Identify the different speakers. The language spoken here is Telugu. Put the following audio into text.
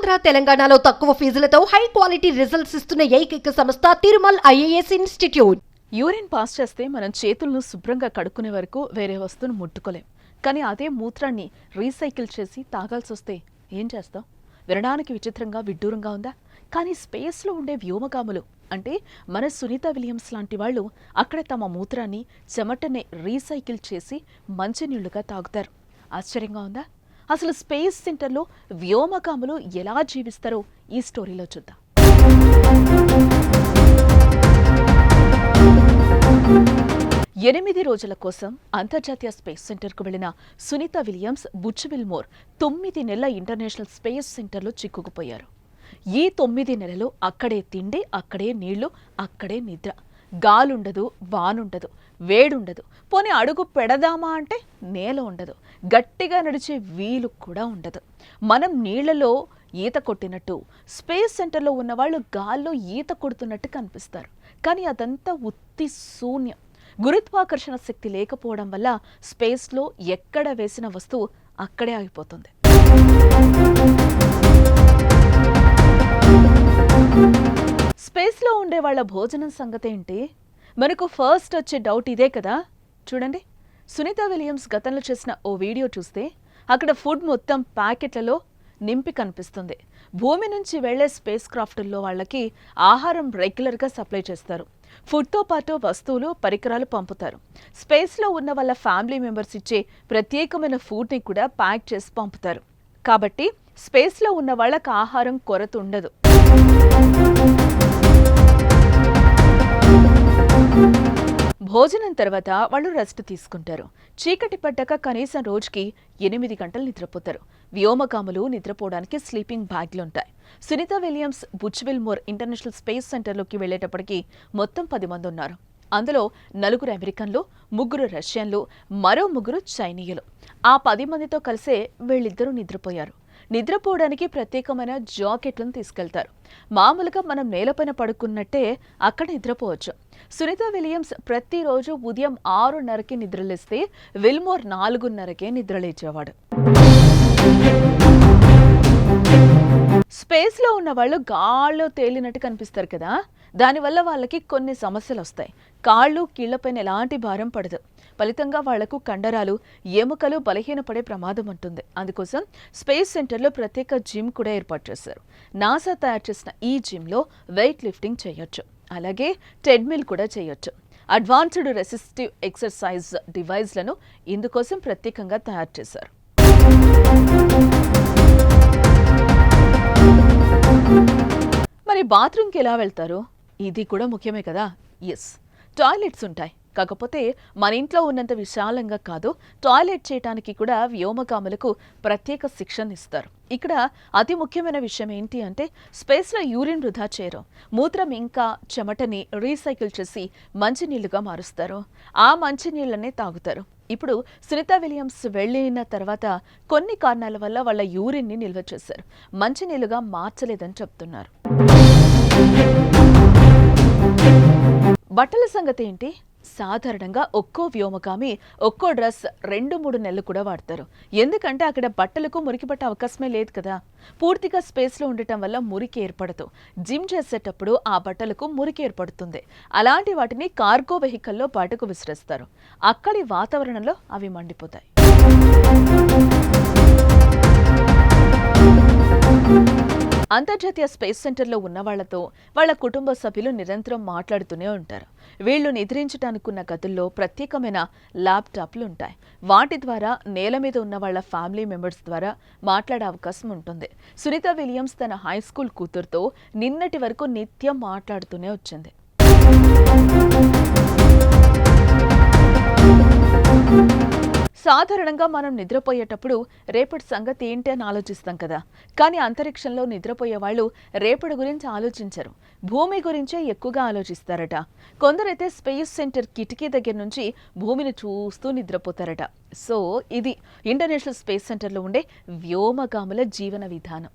Speaker 1: ఆంధ్ర తెలంగాణలో తక్కువ ఫీజులతో హై క్వాలిటీ రిజల్ట్స్ ఇస్తున్న ఏకైక సంస్థ Tirumal IAS institute.
Speaker 2: Urine pass చేస్తే మనం చేతులను శుభ్రంగా కడుక్కునే వరకు వేరే వస్తువును ముట్టుకోలేం. కానీ అదే మూత్రాన్ని రీసైకిల్ చేసి తాగాల్సి వస్తే ఏం చేస్తాం? వినడానికి విచిత్రంగా విడ్డూరంగా ఉందా? కానీ స్పేస్లో ఉండే వ్యోమగాములు అంటే మన సునీత విలియమ్స్ లాంటి వాళ్ళు అక్కడ తమ మూత్రాన్ని చెమటనే రీసైకిల్ చేసి మంచినీళ్లుగా తాగుతారు. ఆశ్చర్యంగా ఉందా? అసలు స్పేస్ సెంటర్లో వ్యోమగాములు ఎలా జీవిస్తారో ఈ స్టోరీలో చూద్దాం. 8 రోజుల కోసం అంతర్జాతీయ స్పేస్ సెంటర్కు వెళ్లిన సునీత విలియమ్స్ బుచ్ విల్మోర్ 9 నెలల ఇంటర్నేషనల్ స్పేస్ సెంటర్లో చిక్కుకుపోయారు. ఈ 9 నెలలు అక్కడే తిండి, అక్కడే నీళ్లు, అక్కడే నిద్ర. గాలుండదు, వానుండదు, వేడుండదు. పోనీ అడుగు పెడదామా అంటే నేల ఉండదు. గట్టిగా నడిచే వీలు కూడా ఉండదు. మనం నీళ్లలో ఈత కొట్టినట్టు స్పేస్ సెంటర్లో ఉన్నవాళ్ళు గాల్లో ఈత కొడుతున్నట్టు కనిపిస్తారు. కానీ అదంతా ఉత్తి శూన్యం. గురుత్వాకర్షణ శక్తి లేకపోవడం వల్ల స్పేస్లో ఎక్కడ వేసిన వస్తువు అక్కడే ఆగిపోతుంది. స్పేస్లో ఉండే వాళ్ళ భోజనం సంగతి ఏంటి? మనకు ఫస్ట్ వచ్చే డౌట్ ఇదే కదా. చూడండి, సునీత విలియమ్స్ గతంలో చేసిన ఓ వీడియో చూస్తే అక్కడ ఫుడ్ మొత్తం ప్యాకెట్లలో నింపి కనిపిస్తుంది. భూమి నుంచి వెళ్లే స్పేస్ క్రాఫ్టుల్లో వాళ్ళకి ఆహారం రెగ్యులర్గా సప్లై చేస్తారు. ఫుడ్తో పాటు వస్తువులు, పరికరాలు పంపుతారు. స్పేస్లో ఉన్న వాళ్ళ ఫ్యామిలీ మెంబర్స్ ఇచ్చే ప్రత్యేకమైన ఫుడ్ని కూడా ప్యాక్ చేసి పంపుతారు. కాబట్టి స్పేస్లో ఉన్న వాళ్ళకి ఆహారం కొరత ఉండదు. భోజనం తర్వాత వాళ్ళు రెస్ట్ తీసుకుంటారు. చీకటి పడ్డాక కనీసం రోజుకి 8 గంటలు నిద్రపోతారు. వ్యోమగాములు నిద్రపోవడానికి స్లీపింగ్ బ్యాగ్లుంటాయి. Sunita Williams Butch Wilmore international space సెంటర్లోకి వెళ్లేటప్పటికి మొత్తం 10 మంది ఉన్నారు. అందులో 4 అమెరికన్లు, 3 రష్యన్లు, మరో 3 చైనీయులు. ఆ 10 మందితో కలిసే వీళ్ళిద్దరూ నిద్రపోయారు. నిద్రపోవడానికి ప్రత్యేకమైన జాకెట్లను తీసుకెళ్తారు. మామూలుగా మనం నేలపైన పడుకున్నట్టే అక్కడ నిద్రపోవచ్చు. సునీత విలియమ్స్ ప్రతిరోజు ఉదయం 6:30కి నిద్రలేస్తే విల్మోర్ 4:30కే నిద్రలేచేవాడు. స్పేస్లో ఉన్న వాళ్ళు గాల్లో తేలినట్టు కనిపిస్తారు కదా. దానివల్ల వాళ్ళకి కొన్ని సమస్యలు వస్తాయి. కాళ్ళు, కీళ్లపైన ఎలాంటి భారం పడదు. ఫలితంగా వాళ్లకు కండరాలు, ఎముకలు బలహీనపడే ప్రమాదం ఉంటుంది. అందుకోసం స్పేస్ సెంటర్లో ప్రత్యేక జిమ్ కూడా ఏర్పాటు చేశారు. నాసా తయారు చేసిన ఈ జిమ్లో వెయిట్ లిఫ్టింగ్ చేయొచ్చు, అలాగే ట్రెడ్మిల్ కూడా చేయొచ్చు. అడ్వాన్స్డ్ రెసిస్టివ్ ఎక్సర్సైజ్ డివైస్లను ఇందుకోసం ప్రత్యేకంగా తయారు చేశారు. మరి బాత్రూమ్కి ఎలా వెళ్తారు? ఇది కూడా ముఖ్యమే కదా. ఎస్, టాయిలెట్స్ ఉంటాయి. కాకపోతే మన ఇంట్లో ఉన్నంత విశాలంగా కాదు. టాయిలెట్ చేయడానికి కూడా వ్యోమగాములకు ప్రత్యేక శిక్షణ ఇస్తారు. ఇక్కడ అతి ముఖ్యమైన విషయం ఏంటి అంటే స్పేస్లో యూరిన్ వృధా చేయరు. మూత్రం ఇంకా చెమటని రీసైకిల్ చేసి మంచినీళ్లుగా మారుస్తారు. ఆ మంచినీళ్లనే తాగుతారు. ఇప్పుడు సునీత విలియమ్స్ వెళ్ళిన తర్వాత కొన్ని కారణాల వల్ల వాళ్ళ యూరిన్ని నిల్వ చేశారు. మంచినీళ్లుగా మార్చలేదని చెప్తున్నారు. బట్టల సంగతి ఏంటి? సాధారణంగా ఒక్కో వ్యోమగామి ఒక్కో డ్రెస్ 2-3 నెలలు కూడా వాడతారు. ఎందుకంటే అక్కడ బట్టలకు మురికి పట్టే అవకాశమే లేదు కదా. పూర్తిగా స్పేస్లో ఉండటం వల్ల మురికి ఏర్పడదు. జిమ్ చేసేటప్పుడు ఆ బట్టలకు మురికి ఏర్పడుతుంది. అలాంటి వాటిని కార్గో వెహికల్లో బయటకు విసిరేస్తారు. అక్కడి వాతావరణంలో అవి మండిపోతాయి. అంతర్జాతీయ స్పేస్ సెంటర్లో ఉన్న వాళ్లతో వాళ్ళ కుటుంబ సభ్యులు నిరంతరం మాట్లాడుతూనే ఉంటారు. వీళ్లు నిద్రించడానికున్న గదుల్లో ప్రత్యేకమైన ల్యాప్టాప్లు ఉంటాయి. వాటి ద్వారా నేల మీద ఉన్న వాళ్ళ ఫ్యామిలీ మెంబర్స్ ద్వారా మాట్లాడే అవకాశం ఉంటుంది. సునీత విలియమ్స్ తన హై స్కూల్ కూతురుతో నిన్నటి వరకు నిత్యం మాట్లాడుతూనే వచ్చింది. సాధారణంగా మనం నిద్రపోయేటప్పుడు రేపటి సంగతి ఏంటి అని ఆలోచిస్తాం కదా. కానీ అంతరిక్షంలో నిద్రపోయే వాళ్ళు రేపటి గురించి ఆలోచించరు. భూమి గురించే ఎక్కువగా ఆలోచిస్తారట. కొందరైతే స్పేస్ సెంటర్ కిటికీ దగ్గర నుంచి భూమిని చూస్తూ నిద్రపోతారట. సో ఇది ఇంటర్నేషనల్ స్పేస్ సెంటర్లో ఉండే వ్యోమగాముల జీవన విధానం.